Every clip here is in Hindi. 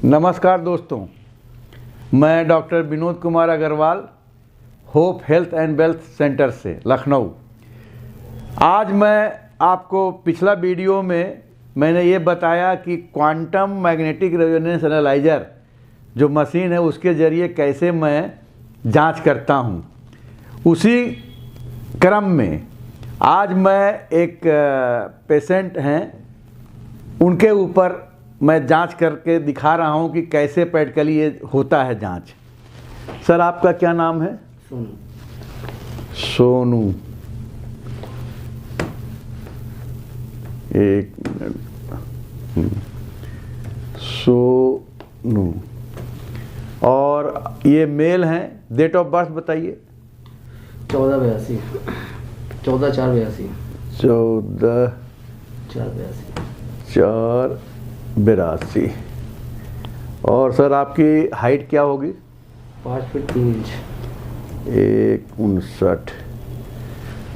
नमस्कार दोस्तों, मैं doctor Vinod Kumar Agarwal, hope health and wealth centre से लखनऊ। आज मैं आपको पिछला वीडियो में मैंने ये बताया कि क्वांटम मैग्नेटिक रेजोनेंस एनालाइजर जो मशीन है उसके ज़रिए कैसे मैं जांच करता हूँ। उसी क्रम में आज मैं एक पेशेंट हैं, उनके ऊपर मैं जांच करके दिखा रहा हूं कि कैसे प्रैक्टिकली ये होता है जांच। सर, आपका क्या नाम है? सोनू। एक मिनट। सोनू। और ये मेल हैं। डेट ऑफ बर्थ बताइए। 14/82 14/4/82 14/4/82। और सर आपकी हाइट क्या होगी? 5 फीट 3 इंच। 159।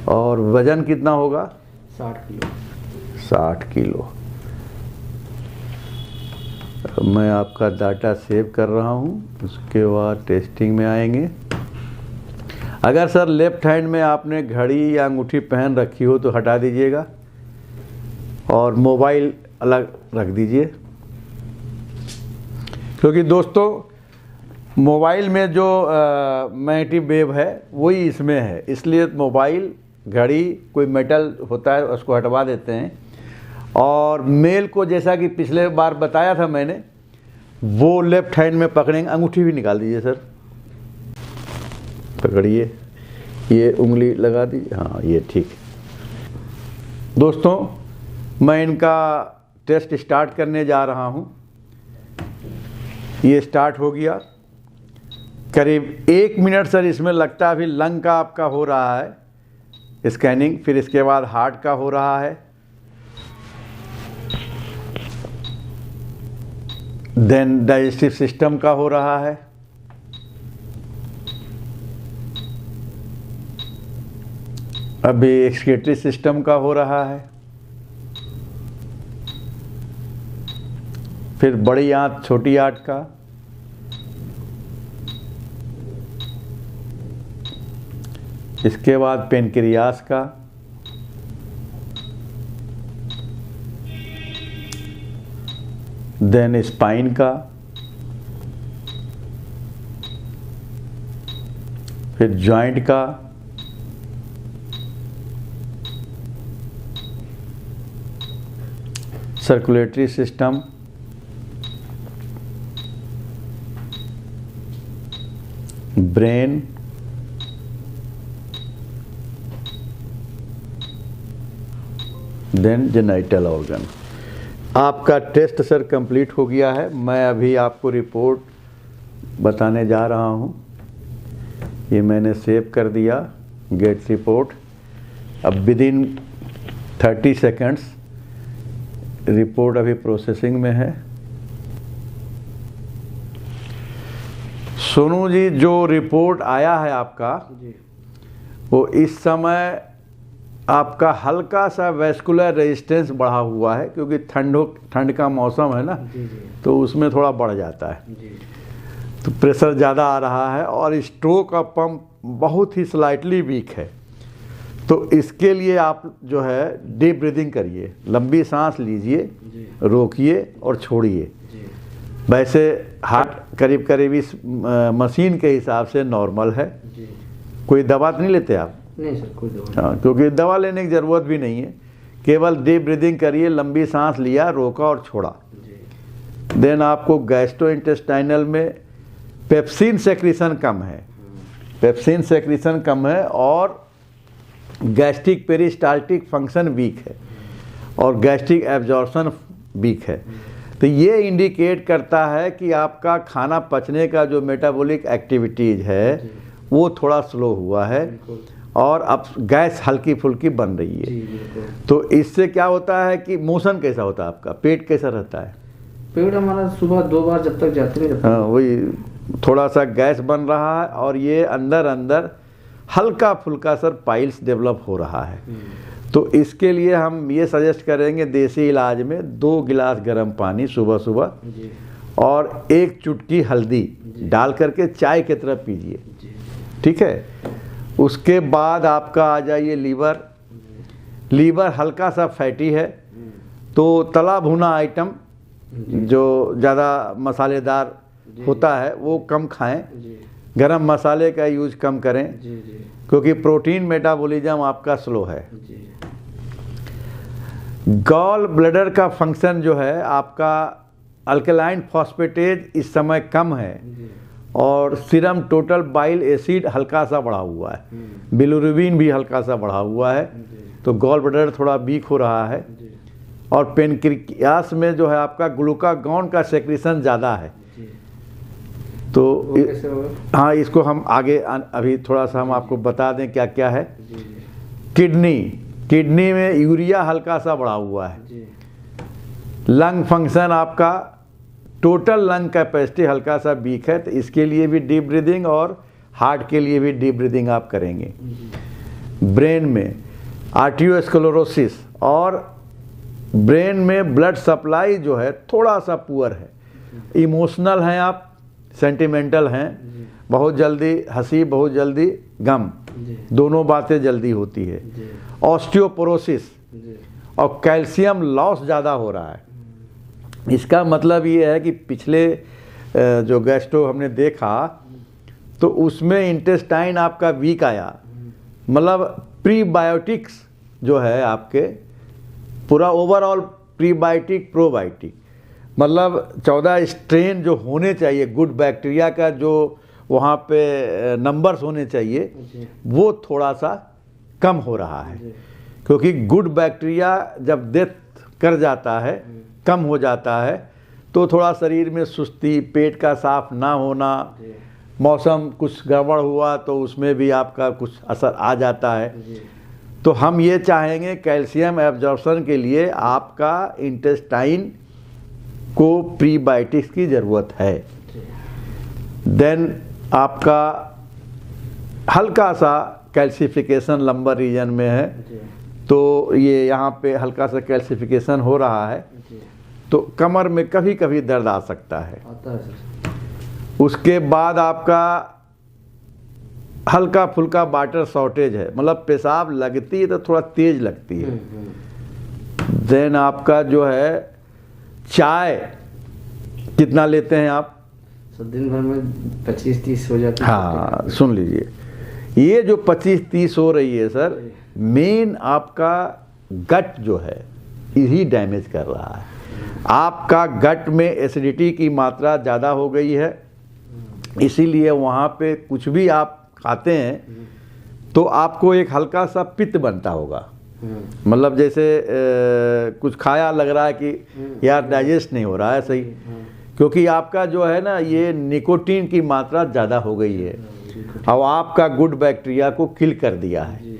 और वजन कितना होगा? 60 किलो। 60 किलो। मैं आपका डाटा सेव कर रहा हूँ, उसके बाद टेस्टिंग में आएंगे। अगर सर लेफ्ट हैंड में आपने घड़ी या अंगूठी पहन रखी हो तो हटा दीजिएगा और मोबाइल अलग रख दीजिए, क्योंकि दोस्तों मोबाइल में जो मैग्नेटिक वेव है वही इसमें है, इसलिए मोबाइल, घड़ी, कोई मेटल होता है उसको हटवा देते हैं। और मेल को जैसा कि पिछले बार बताया था मैंने, वो लेफ्ट हैंड में पकड़ेंगे। अंगूठी भी निकाल दीजिए सर, पकड़िए, ये उंगली लगा दीजिए। हाँ, ये ठीक। दोस्तों, मैं इनका टेस्ट स्टार्ट करने जा रहा हूँ। ये स्टार्ट हो गया। करीब 1 मिनट सर इसमें लगता है। अभी लंग का आपका हो रहा है स्कैनिंग, फिर इसके बाद हार्ट का हो रहा है, देन डाइजेस्टिव सिस्टम का हो रहा है, अभी एक्सक्रीटरी सिस्टम का हो रहा है, फिर बड़ी आंत छोटी आंत का, इसके बाद पेनक्रियास का, देन स्पाइन का, फिर जॉइंट का, circulatory system, brain, then genital organ. आपका टेस्ट सर कंप्लीट हो गया है। मैं अभी आपको रिपोर्ट बताने जा रहा हूँ। ये मैंने सेव कर दिया, गेट रिपोर्ट। अब विदिन 30 सेकेंड्स रिपोर्ट अभी प्रोसेसिंग में है। सोनू जी, जो रिपोर्ट आया है आपका जी, वो इस समय आपका हल्का सा वैस्कुलर रेजिस्टेंस बढ़ा हुआ है, क्योंकि ठंड का मौसम है ना। जी, जी, तो उसमें थोड़ा बढ़ जाता है, जी, तो प्रेशर ज़्यादा आ रहा है। और स्ट्रोक का पंप बहुत ही स्लाइटली वीक है। तो इसके लिए आप जो है डीप ब्रीदिंग करिए, लंबी सांस लीजिए, रोकिए और छोड़िए। वैसे हार्ट करीब करीब इस मशीन के हिसाब से नॉर्मल है। जी। कोई दवा तो नहीं लेते आप? नहीं सर, कोई दवा हाँ, क्योंकि दवा लेने की ज़रूरत भी नहीं है। केवल डीप ब्रीदिंग करिए, लंबी सांस लिया, रोका और छोड़ा। जी। देन आपको गैस्ट्रोइंटेस्टाइनल में पेप्सिन सेक्रीशन कम है, पेप्सिन सेक्रीशन कम है, और गैस्ट्रिक पेरिस्टाल्टिक फंक्शन वीक है, और गैस्ट्रिक एब्जॉर्प्शन वीक है। तो ये इंडिकेट करता है कि आपका खाना पचने का जो मेटाबॉलिक एक्टिविटीज़ है वो थोड़ा स्लो हुआ है, और अब गैस हल्की फुल्की बन रही है। तो इससे क्या होता है कि मोशन कैसा होता है आपका, पेट कैसा रहता है? पेट हमारा सुबह 2 बार जब तक जाते नहीं। हाँ, वही थोड़ा सा गैस बन रहा है, और ये अंदर अंदर हल्का फुल्का सर पाइल्स डेवलप हो रहा है। तो इसके लिए हम ये सजेस्ट करेंगे देसी इलाज में 2 गिलास गर्म पानी सुबह सुबह, और 1 चुटकी हल्दी डाल करके चाय की तरह पीजिए, जी ठीक है। उसके बाद आपका आ जाइए लीवर हल्का सा फैटी है, तो तला भुना आइटम जो ज़्यादा मसालेदार होता है वो कम खाएं, जी गरम मसाले का यूज कम करें, जी जी क्योंकि प्रोटीन मेटाबॉलिज्म आपका स्लो है। जी गॉल ब्लैडर का फंक्शन जो है आपका अल्कलाइन फॉस्फेटेज इस समय कम है जी और सीरम टोटल बाइल एसिड हल्का सा बढ़ा हुआ है, बिलिरुबिन भी हल्का सा बढ़ा हुआ है, तो गॉल ब्लैडर थोड़ा वीक हो रहा है। जी और पेनक्रियास में जो है आपका ग्लूकागॉन का सेक्रेशन ज़्यादा है, जी तो वो कैसे होगा? हाँ, इसको हम आगे अभी थोड़ा सा हम आपको बता दें क्या क्या है। जी जी किडनी में यूरिया हल्का सा बढ़ा हुआ है। जी लंग फंक्शन आपका टोटल लंग कैपेसिटी हल्का सा वीक है, तो इसके लिए भी डीप ब्रीदिंग और हार्ट के लिए भी डीप ब्रीदिंग आप करेंगे। ब्रेन में आर्टियोस्क्लेरोसिस और ब्रेन में ब्लड सप्लाई जो है थोड़ा सा पुअर है। इमोशनल हैं आप, सेंटिमेंटल हैं, बहुत जल्दी हंसी बहुत जल्दी गम, जी दोनों बातें जल्दी होती है। जी ऑस्टियोपोरोसिस जी और कैल्शियम लॉस ज़्यादा हो रहा है। इसका मतलब ये है कि पिछले जो गैस्ट्रो हमने देखा तो उसमें इंटेस्टाइन आपका वीक आया, मतलब प्रीबायोटिक्स जो है आपके पूरा ओवरऑल प्रीबायोटिक प्रोबायोटिक, मतलब 14 स्ट्रेन जो होने चाहिए गुड बैक्टीरिया का, जो वहाँ पे नंबर्स होने चाहिए जी वो थोड़ा सा कम हो रहा है, जी क्योंकि गुड बैक्टीरिया जब डेथ कर जाता है, कम हो जाता है, तो थोड़ा शरीर में सुस्ती, पेट का साफ ना होना, जी मौसम कुछ गड़बड़ हुआ तो उसमें भी आपका कुछ असर आ जाता है। जी तो हम ये चाहेंगे कैल्शियम एब्जॉर्प्शन के लिए आपका इंटेस्टाइन को प्रीबायोटिक्स की ज़रूरत है। देन आपका हल्का सा कैल्सिफिकेशन लंबर रीजन में है, जी तो ये यहाँ पे हल्का सा कैल्सिफिकेशन हो रहा है, जी तो कमर में कभी कभी दर्द आ सकता है। आता है सर। उसके बाद आपका हल्का फुल्का वाटर शॉर्टेज है, मतलब पेशाब लगती है तो थोड़ा तेज लगती है। देन आपका जो है चाय कितना लेते हैं आप? सर दिन भर में 25-30 हो जाती है। हाँ, सुन लीजिए, ये जो 25-30 हो रही है सर, मेन आपका गट जो है यही डैमेज कर रहा है। आपका गट में एसिडिटी की मात्रा ज़्यादा हो गई है, इसीलिए वहाँ पे कुछ भी आप खाते हैं तो आपको एक हल्का सा पित्त बनता होगा, मतलब जैसे कुछ खाया लग रहा है कि यार डाइजेस्ट नहीं हो रहा है सही, क्योंकि आपका जो है ना ये निकोटीन की मात्रा ज़्यादा हो गई है और आपका गुड बैक्टीरिया को किल कर दिया है।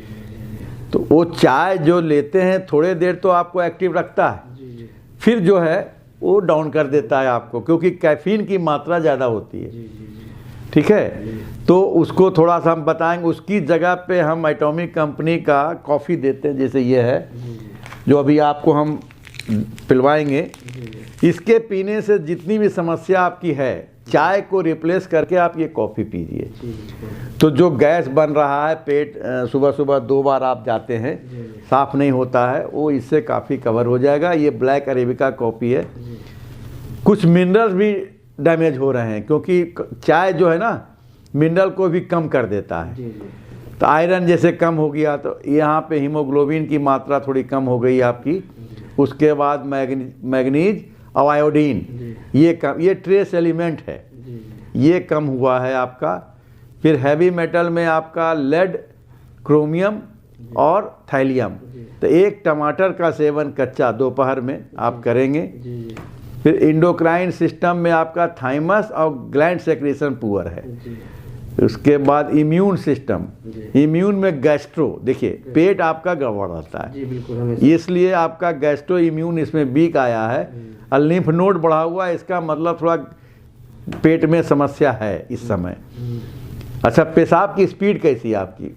तो वो चाय जो लेते हैं थोड़े देर तो आपको एक्टिव रखता है, फिर जो है वो डाउन कर देता है आपको, क्योंकि कैफीन की मात्रा ज़्यादा होती है, ठीक है। तो उसको थोड़ा सा हम बताएंगे। उसकी जगह पे हम एटॉमिक कंपनी का कॉफ़ी देते हैं, जैसे ये है जो अभी आपको हम पिलवाएंगे। इसके पीने से जितनी भी समस्या आपकी है, चाय को रिप्लेस करके आप ये कॉफ़ी पीजिए, तो जो गैस बन रहा है, पेट सुबह सुबह 2 बार आप जाते हैं, साफ़ नहीं होता है, वो इससे काफ़ी कवर हो जाएगा। ये ब्लैक अरेबिका कॉफ़ी है। कुछ मिनरल्स भी डैमेज हो रहे हैं, क्योंकि चाय जो है ना मिनरल को भी कम कर देता है। तो आयरन जैसे कम हो गया तो यहाँ पे हीमोग्लोबिन की मात्रा थोड़ी कम हो गई आपकी। उसके बाद मैग्नीज और आयोडीन, ये कम, ये ट्रेस एलिमेंट है, ये कम हुआ है आपका। फिर हैवी मेटल में आपका लेड, क्रोमियम और थैलियम। तो 1 टमाटर का सेवन कच्चा दोपहर में आप करेंगे। फिर इंडोक्राइन सिस्टम में आपका थाइमस और ग्लैंड सेक्रेशन पुअर है। उसके बाद इम्यून सिस्टम, इम्यून में गैस्ट्रो, देखिए पेट आपका गड़बड़ रहता है, जी बिल्कुल, इसलिए आपका गैस्ट्रो इम्यून इसमें वीक आया है और लिम्फ नोड बढ़ा हुआ है, इसका मतलब थोड़ा पेट में समस्या है इस समय। अच्छा, पेशाब की स्पीड कैसी है आपकी?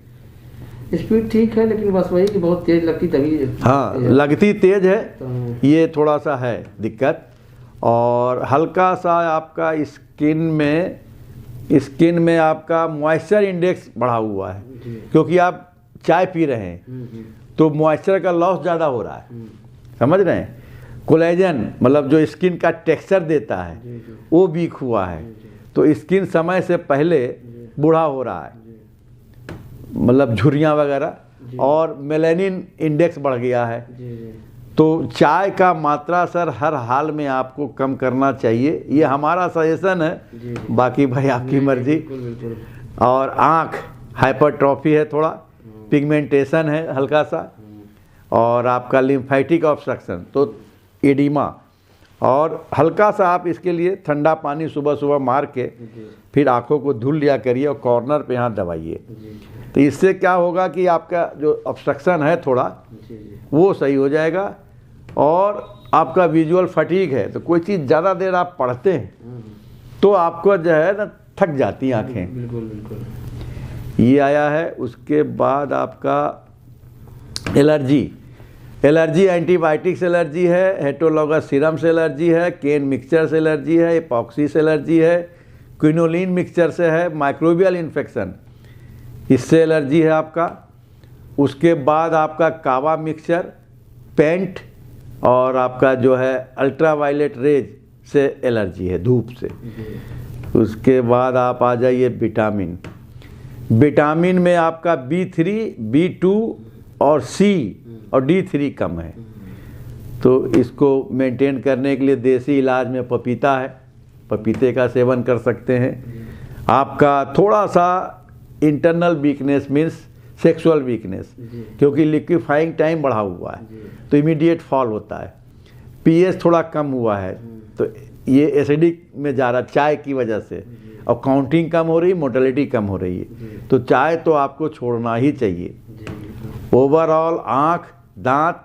स्पीड ठीक है, लेकिन बस वही कि बहुत तेज लगती तभी। हाँ, लगती तेज है, ये थोड़ा सा है दिक्कत। और हल्का सा आपका स्किन में आपका मॉइस्चर इंडेक्स बढ़ा हुआ है, क्योंकि आप चाय पी रहे हैं तो मॉइस्चर का लॉस ज़्यादा हो रहा है, समझ रहे हैं। कोलेजन मतलब जो स्किन का टेक्सचर देता है वो वीक हुआ है, तो स्किन समय से पहले बूढ़ा हो रहा है, मतलब झुर्रियाँ वगैरह, और मेलानिन इंडेक्स बढ़ गया है। तो चाय का मात्रा सर हर हाल में आपको कम करना चाहिए, ये हमारा सजेशन है, बाकी भाई आपकी मर्जी। और आँख हाइपरट्रॉफी है, थोड़ा पिगमेंटेशन है हल्का सा, और आपका लिम्फेटिक ऑब्स्ट्रक्शन, तो एडिमा, और हल्का सा आप इसके लिए ठंडा पानी सुबह सुबह मार के फिर आँखों को धुल लिया करिए और कॉर्नर पे हाथ दबाइए। तो इससे क्या होगा कि आपका जो ऑब्स्ट्रक्शन है थोड़ा वो सही हो जाएगा। और आपका विजुअल फटीग है, तो कोई चीज़ ज़्यादा देर आप पढ़ते हैं तो आपको जो है ना थक जाती हैं आँखें। बिल्कुल। ये आया है। उसके बाद आपका एलर्जी एंटीबायोटिक से एलर्जी है, हेटरोलॉगस सीरम से एलर्जी है, केन मिक्सचर से एलर्जी है, एपॉक्सी से एलर्जी है, क्विनोलिन मिक्सचर से है, माइक्रोबियल इन्फेक्शन इससे एलर्जी है आपका। उसके बाद आपका कावा मिक्सचर, पेंट, और आपका जो है अल्ट्रावायलेट रेज से एलर्जी है, धूप से। उसके बाद आप आ जाइए विटामिन में आपका B3, B2 और C और D3 कम है, तो इसको मेंटेन करने के लिए देसी इलाज में पपीता है, पपीते का सेवन कर सकते हैं। आपका थोड़ा सा internal weakness means sexual weakness, क्योंकि लिक्विफाइंग टाइम बढ़ा हुआ है तो इमीडिएट फॉल होता है। पीएच थोड़ा कम हुआ है तो ये एसिडिक में जा रहा है चाय की वजह से, और काउंटिंग कम हो रही, मोर्टेलिटी कम हो रही है, तो चाय तो आपको छोड़ना ही चाहिए। ओवरऑल आँख, दांत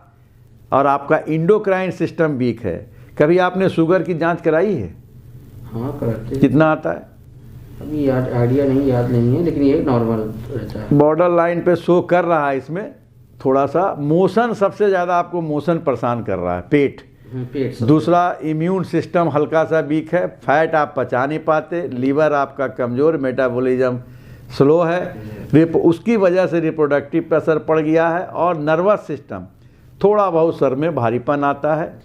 और आपका इंडोक्राइन सिस्टम वीक है। कभी आपने शुगर की जांच कराई है? हाँ कराते। कितना आता है? अभी आइडिया नहीं, याद नहीं है, लेकिन ये नॉर्मल रहता है। बॉर्डर लाइन पे शो कर रहा है। इसमें थोड़ा सा मोशन, सबसे ज़्यादा आपको मोशन परेशान कर रहा है, पेट दूसरा इम्यून सिस्टम हल्का सा वीक है, फैट आप पचा नहीं पाते, लीवर आपका कमज़ोर, मेटाबॉलिज्म स्लो है, उसकी वजह से रिप्रोडक्टिव पे असर पड़ गया है, और नर्वस सिस्टम थोड़ा बहुत सर में भारीपन आता है।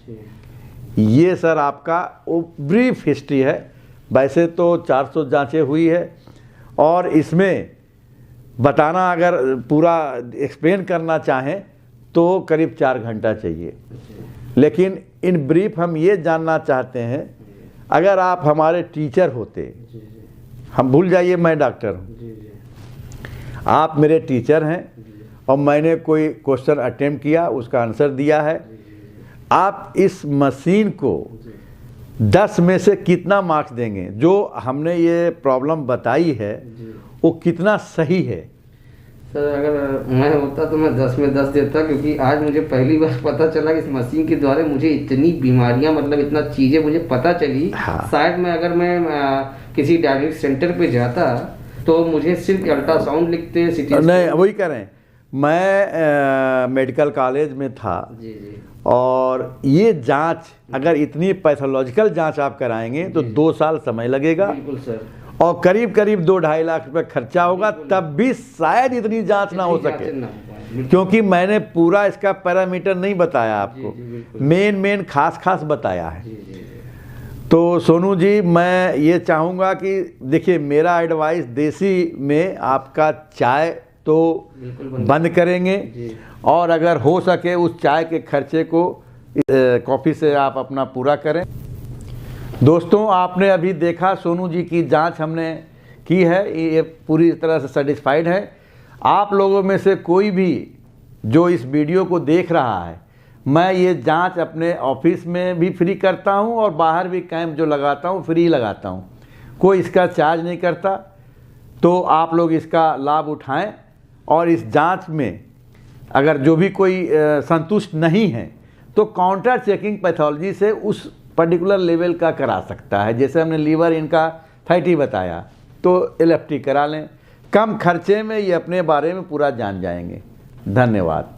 ये सर आपका ब्रीफ हिस्ट्री है। वैसे तो 400 जांचें हुई है, और इसमें बताना अगर पूरा एक्सप्लेन करना चाहें तो करीब 4 घंटा चाहिए, लेकिन इन ब्रीफ हम ये जानना चाहते हैं, अगर आप हमारे टीचर होते, हम भूल जाइए मैं डॉक्टर हूँ, आप मेरे टीचर हैं और मैंने कोई क्वेश्चन अटेम्प्ट किया, उसका आंसर दिया है, आप इस मशीन को 10 में से कितना मार्क्स देंगे? जो हमने ये प्रॉब्लम बताई है वो कितना सही है? सर अगर मैं होता तो मैं 10 में 10 देता, क्योंकि आज मुझे पहली बार पता चला कि इस मशीन के द्वारा मुझे इतनी बीमारियां, मतलब इतना चीज़ें मुझे पता चली। हाँ। शायद मैं अगर मैं किसी डायग्नोस्टिक सेंटर पे जाता तो मुझे सिर्फ अल्ट्रासाउंड लिखते, सिटी नहीं, वही कह रहे हैं। मैं मेडिकल कॉलेज में था और ये जांच, अगर इतनी पैथोलॉजिकल जांच आप कराएंगे तो 2 साल समय लगेगा। बिल्कुल सर। और करीब 2-2.5 लाख रुपए खर्चा होगा, तब भी शायद इतनी जांच ना हो सके, क्योंकि मैंने पूरा इसका पैरामीटर नहीं बताया आपको, मेन खास बताया है। तो सोनू जी, मैं ये चाहूँगा कि देखिए, मेरा एडवाइस, देसी में आपका चाय तो बंद करेंगे, और अगर हो सके उस चाय के खर्चे को कॉफ़ी से आप अपना पूरा करें। दोस्तों, आपने अभी देखा सोनू जी की जांच हमने की है, ये पूरी तरह से सेटिस्फाइड है। आप लोगों में से कोई भी जो इस वीडियो को देख रहा है, मैं ये जांच अपने ऑफिस में भी फ्री करता हूं और बाहर भी कैंप जो लगाता हूं फ्री लगाता हूं, कोई इसका चार्ज नहीं करता। तो आप लोग इसका लाभ उठाएं, और इस जांच में अगर जो भी कोई संतुष्ट नहीं है तो काउंटर चेकिंग पैथोलॉजी से उस पर्टिकुलर लेवल का करा सकता है। जैसे हमने लीवर इनका फैटी बताया तो एलएफटी करा लें, कम खर्चे में ये अपने बारे में पूरा जान जाएंगे। धन्यवाद।